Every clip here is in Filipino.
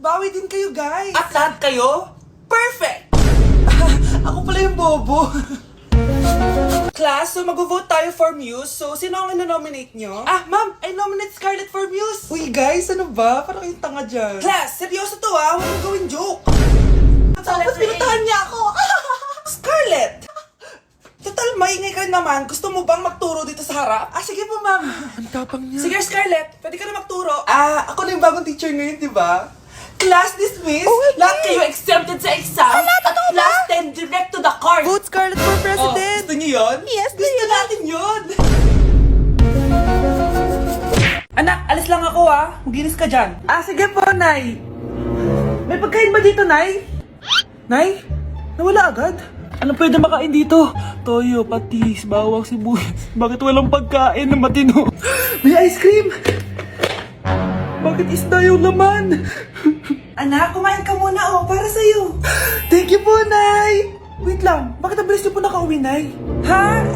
bawi din kayo, guys. At lahat kayo, perfect! Ako pala yung bobo. Class, so mag-vote tayo for Muse. So, sino ang ino-nominate nyo? Ma'am, I nominate Scarlett for Muse. Uy, guys, ano ba? Parang kayong tanga dyan. Class, seryoso to huwag mong gawin joke. Tapos pinuntahan niya ako. Scarlett! Total, maingay ka naman. Gusto mo bang magturo dito sa harap? Sige po, ma'am. Ang tapang niya. Sige, Scarlett, pwede ka na magturo. Ako na yung bagong teacher ngayon, di ba? Class dismissed. Lahat kayo exempted sa exam. At last 10 direct to the card. Vote Scarlett for president. Gusto niyo yun? Yes, Gusto natin yun. Anak, alis lang ako Maginis ka dyan. Sige po, Nay. May pagkain ba dito, Nay? Nay? Nawala agad? Ano pwede makain dito? Toyo, patis, bawang, sibuyas. Bakit walang pagkain na matino? May ice cream. Bakit isda yung laman? Anak, kumain ka muna para sa'yo. Thank you po, Nay. Wait lang, bakit ang bilis niyo po nakauwi, Nay?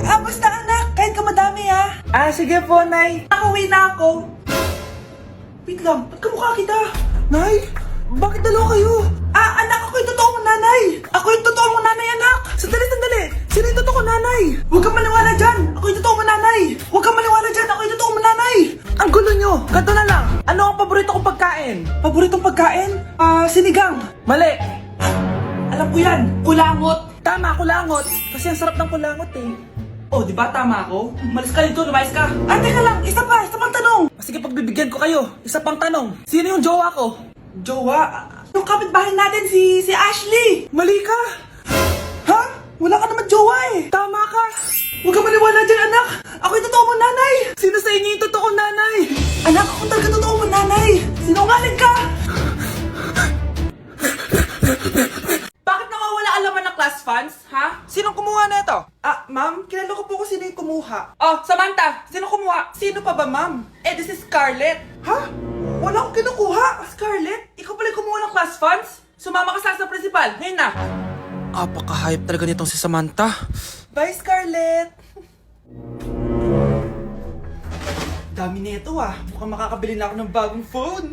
Basta anak, kain ka madami Sige po, Nay. Nakauwi na ako. Wait lang, ba't kamukha kita? Nay, bakit dalawa kayo? Anak, ako yung totoo mong nanay. Ako yung totoo mong nanay, anak. Sandali. Sino yung totoo ko, Nanay? Huwag kang maniwala dyan. Ako yung totoo mong nanay. Huwag kang maniwala dyan. Ako yung totoo mong nanay. Ang gulo nyo. Ganto na lang. Ano ang paborito kong pagkain? Paboritong pagkain? Sinigang. Mali. Alam ko yan. Kulangot. Tama, kulangot. Kasi ang sarap ng kulangot Oh, di ba tama ako? Malis ka dito, lumayas ka. Teka lang. Isa pang tanong. Sige, pagbibigyan ko kayo. Isa pang tanong. Sino yung jowa ko? Jowa? Yung kapitbahay natin, si Ashley. Mali ka. Wala ka naman jowa Tama ka. Huwag kang maniwala dyan, anak. Ako yung totoo mong nanay. Sino sa inyo yung totoo kong nanay? Anak, ako talaga totoo mong nanay. Sinungaling ka. Bakit nawawala ang laman ng class funds, Sinong kumuha na ito? Ma'am, kilala ko po kung sino yung kumuha. Oh, Samantha, sino kumuha? Sino pa ba, ma'am? This is Scarlett. Wala akong kinukuha. Scarlett, ikaw pala yung kumuha ng class funds? Sumama ka sa principal, ngayon na. Apaka-hype talaga nitong si Samantha. Bye, Scarlett. Dami na ito Mukhang makakabili na ako ng bagong phone.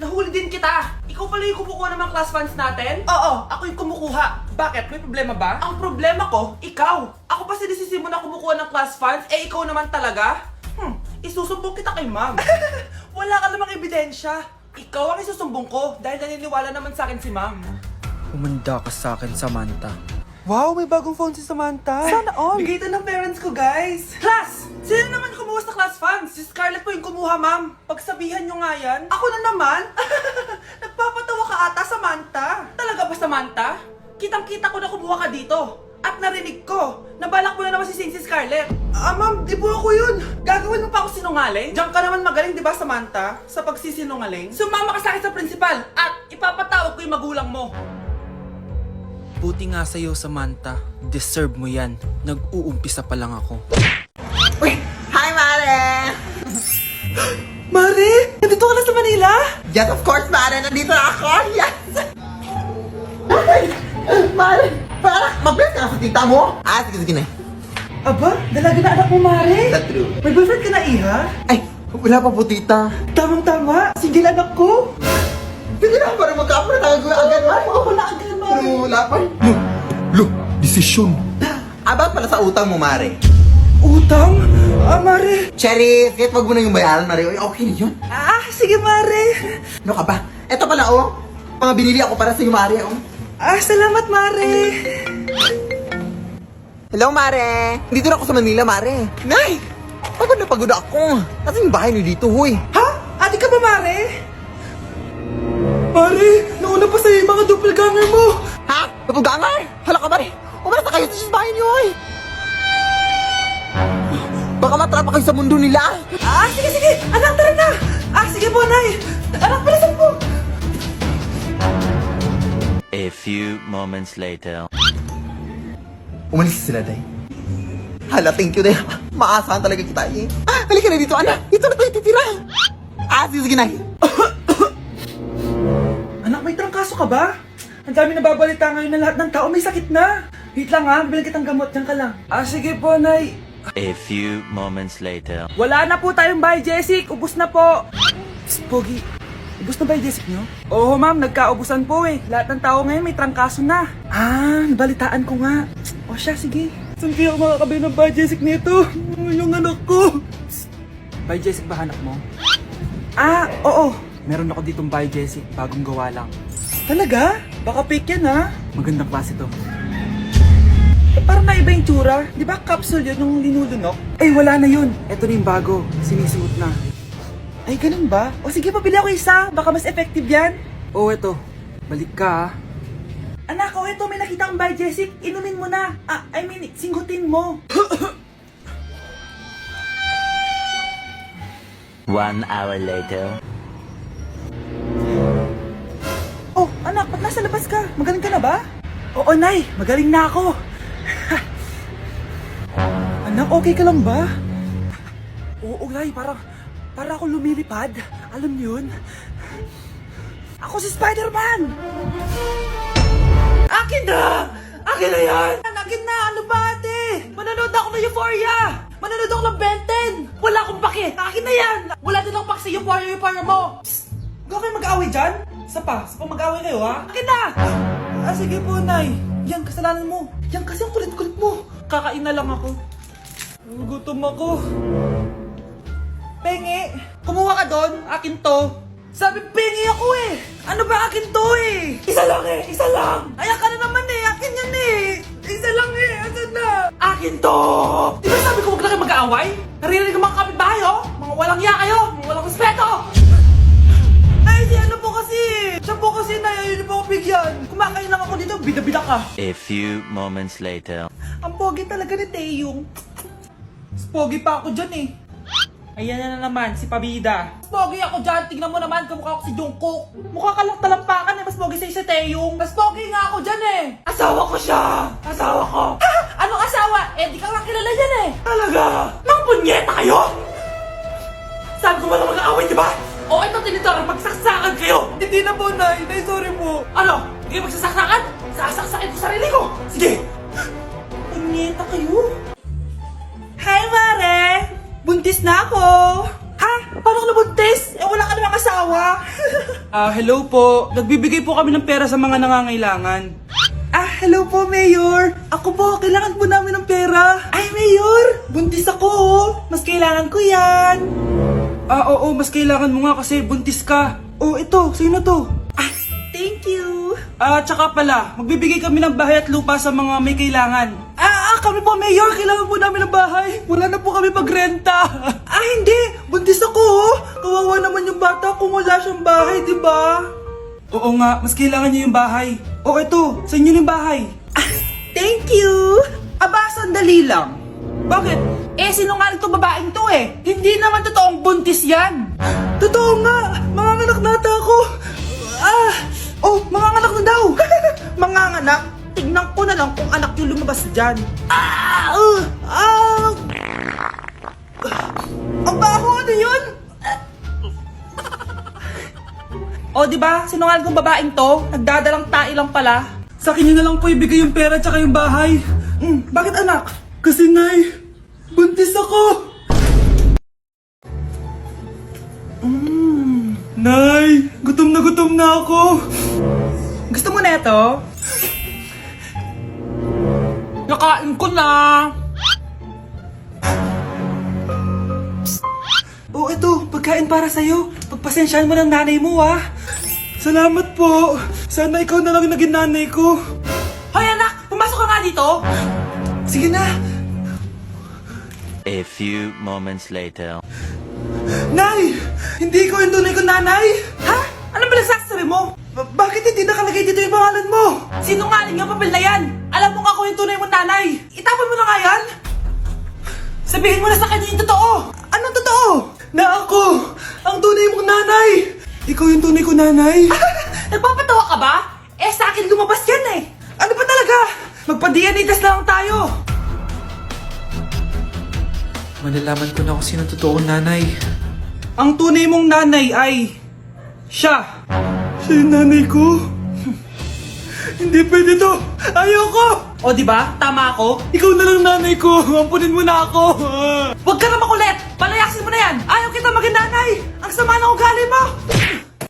Nahuli din kita. Ikaw pala yung kumukuha ng mga class funds natin? Oo, ako yung kumukuha. Bakit? May problema ba? Ang problema ko, ikaw. Ako pa sinisisi mo na kumukuha ng class funds, ikaw naman talaga? Isusumbong kita kay ma'am. Wala ka namang ebidensya. Ikaw ang isusumbong ko dahil naniniwala naman sa akin si ma'am. Umanda ka sa akin, Samantha. Wow, may bagong phone si Samantha. Sana all. Bigay ito ng parents ko, guys. Class! Sino naman kumuha sa class funds? Si Scarlett po yung kumuha, ma'am. Pagsabihan nyo nga yan. Ako na naman? Nagpapatawa ka ata, Samantha. Talaga ba, Samantha? Kitang-kita ko na kumuha ka dito. At narinig ko, nabalak mo na naman si Scarlett. Ma'am, di po ako yun. Gagawin mo pa ako sinungaling? Diyan ka naman magaling, di ba, Samantha? Sa pagsisinungaling. Sumama ka sa akin sa principal at ipapatawag ko yung magulang mo. Buti nga sa'yo, Samantha. Deserve mo yan. Nag-uumpisa pa lang ako. Hi, Mare! Mare, nandito ka na sa Manila? Yes, of course, Mare! Nandito na ako! Yes! Ay! Mare! Para mag-bless ka na sa tita mo! Sige na. Aba, dalaga na anak mo, Mare. That's true. May boyfriend ka na, Iha? Ay! Wala pa po, tita. Tamang-tama, single anak ko. Sige na, para magka-apra na agad, Mare. Ako na agad, Mare. Pero wala pa. Desisyon. About pala sa utang mo, Mare. Utang? Mare. Cherry, kahit wag mo na yung bayaran, Mare. Okay na yun. Sige, Mare. Ano ka ba? Eto pala, mga binili ako para sa'yo, Mare, Salamat, Mare. Hello, Mare. Dito na ako sa Manila, Mare. Nay! Pagod na pagod ako. Kasi yung bahay niyo dito, huy. Ate ka ba, Mare? Mare, nauna pa sa'yo yung mga doppelganger mo. Napugangar! Hala ka, Mare. Umalas na kayo sa bahay niyo, huy. Baka matrapa kayo sa mundo nila. Sige. Anak, tara na. Sige po, Nay. Anak, bilisan po. A few moments later. Umalis sila, Day. Hala, thank you, Day. Maasahan talaga kita, Halika na dito, anak. Dito na tayo titira. Sige, Nay. Anak, may trangkaso ka ba? Ang dami nababalita ngayon na lahat ng tao may sakit na. Wait lang bilang kitang gamot. Diyan ka lang. Sige po, Nay. A few moments later. Wala na po tayong bahay, Jessic. Ubus na po. Pogi, Ubus na ba yung Jessic nyo? Oo ma'am, nagkaubusan po eh. Lahat ng tao ngayon may trangkaso na. Ah, nabalitaan ko nga. O siya, sige. Saan kaya ako makakabili ng Biojessic nito? Yung anak ko. Biojessic ba hanap mo? Ah, oo. Meron ako ditong Biojessic, bagong gawa lang. Talaga? Baka fake yan ha? Magandang klase to. Parang naiba yung tsura. Di ba capsule yun yung linulunok? Eh, wala na yun. Ito na yung bago. Sinisuot na. Ay, ganun ba? O sige, pabili ako isa. Baka mas effective yan. Oo, ito. Balik ka, ha? Anak, o ito, may nakita akong Biojessic. Inumin mo na. Singhutin mo. 1 hour later. Oh, anak, ba't nasa labas ka? Magaling ka na ba? Oo, Nay. Magaling na ako. Anak, okay ka lang ba? Oo, Nay. Para ako lumilipad. Alam niyo yun? Ako si Spider-Man! Akin na! Akin na yan! Akin na! Ano ba, ate? Manonood ako ng Euphoria! Manonood ako ng Ben 10! Wala akong pake! Akin na yan! Wala din akong pake sa Euphoria mo! Psst! Huwag kayo mag-away dyan? Sa pa mag-away kayo, ha? Akin na! Sige po, Nay. Yan, kasalanan mo. Yan kasi ang kulit-kulit mo. Kakain na lang ako. Gutom ako. Pengi! Kumuha ka doon. Akin to. Sabi, pengi ako eh! Ano ba akin to eh? Isa lang eh! Isa lang! Ayan ka na naman eh! Akin yan eh! Isa lang eh! Asan na? Akin to! Di ba sabi ko huwag na kayo mag-aaway? Narinig ang mga kapitbahay oh! Mga walang iya kayo! Mga walang respeto! Ay, si ano po kasi! Siya po kasi na yun po ako bigyan! Kumakain lang ako dito, bida-bida ka! A few moments later. Ang pogi talaga ni Taeyong. Mas pogi pa ako dyan eh. Ayan na naman, si Pabida. Mas pogi ako dyan, tingnan mo naman, kamukha ako si Jungkook. Mukha ka lang talampakan eh, mas pogi sa'yo si Taeyong. Mas pogi nga ako dyan eh. Asawa ko siya! Asawa ko! Ha? Anong asawa? Eh, di ka lang kilala yan eh. Talaga? Mga punyeta kayo? Saan ko ba na mag-aaway, di ba? O, ito tinitorang magsaksakan kayo! Hindi na po, Nay. Nay, sorry po. Ano? Hindi magsasaksakan? Sasaksakin ko sarili ko! Sige! Punyeta kayo? Hi, Mare! Buntis na ako! Ha? Paano ka nabuntis? Eh, wala ka namang asawa! Hello po. Nagbibigay po kami ng pera sa mga nangangailangan. Hello po, Mayor! Ako po, kailangan po namin ng pera. Ay, Mayor! Buntis ako, oh! Mas kailangan ko yan! Oo, mas kailangan mo nga kasi buntis ka. Oh, ito, sino to? Thank you! Tsaka pala, magbibigay kami ng bahay at lupa sa mga may kailangan. Kami po, Mayor, kailangan po namin ng bahay. Wala na po kami pagrenta. Hindi! Buntis ako, oh! Kawawa naman yung bata kung wala siyang bahay, di ba? Oo nga, mas kailangan niyo yung bahay. O ito, sa inyo yung bahay. Thank you! Sandali lang. Bakit? Sinungaling to babaeng to eh. Hindi naman totoong buntis yan. Totoo nga, manganganak nata ako. Manganganak na daw. Manganganak? Tignan ko na lang kung anak yung lumabas dyan. Ang baho, ano yun? Diba? Sinungaling kong babaeng to, nagdadalang tae lang pala. Sa akin na lang po ibigay yung pera tsaka yung bahay. Bakit anak? Kasi Nay, buntis ako. Nay, gutom na ako. Gusto mo na ito? Nakain ko na. Ito, pagkain para sa'yo. Pagpasensyahan mo ng nanay mo, ah. Salamat po. Sana ikaw na lang naging nanay ko. Hoy, anak! Pumasok ka nga dito! Sige na. A few moments later. Nay! Hindi ko yung tunay kong nanay! Ha? Ano ba nagsasabi mo? Bakit hindi nakalagay dito yung pangalan mo? Sinungaling ang papel na yan! Alam mo nga ako yung tunay mong nanay! Itapon mo na nga yan! Sabihin mo na sa kanya yung totoo! Anong totoo? Na ako! Ang tunay mong nanay! Ikaw yung tunay ko nanay! Nagpapatawa ka ba? Sa akin lumabas yan eh! Ano ba talaga? Magpa-DNA test na lang tayo! Malalaman ko na kung sino totoong nanay. Ang tunay mong nanay ay... siya! Siya yung nanay ko? Hindi pwede to! Ayoko! O diba? Tama ako? Ikaw na lang nanay ko! Ampunin mo na ako! Huwag ka na makulit! Palayasin mo na yan! Ayaw kita maging nanay! Ang sama ng ugali mo!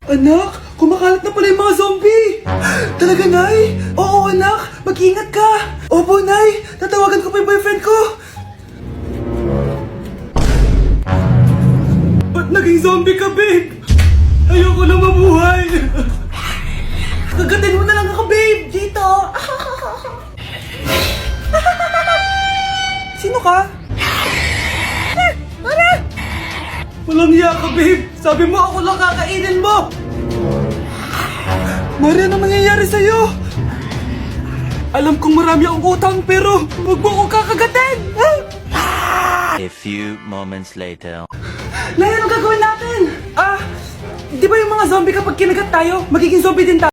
Anak, kumakalat na pala yung mga zombie! Talaga, Nay? Oo, anak! Mag-ingat ka! Opo, Nay! Tatawagan ko pa yung boyfriend ko! Ba't naging zombie ka, babe? Ayoko na mabuhay! Kagatin mo na lang ako, babe! Dito! Sino ka? Walang hiya ka, babe! Sabi mo ako lang kakainin mo! Maria, ano mangyayari sa'yo? Alam kong marami akong utang pero huwag mo akong kakagatin! A few moments later. Nay, anong gagawin natin? Di ba yung mga zombie kapag kinagat tayo, magiging zombie din tayo?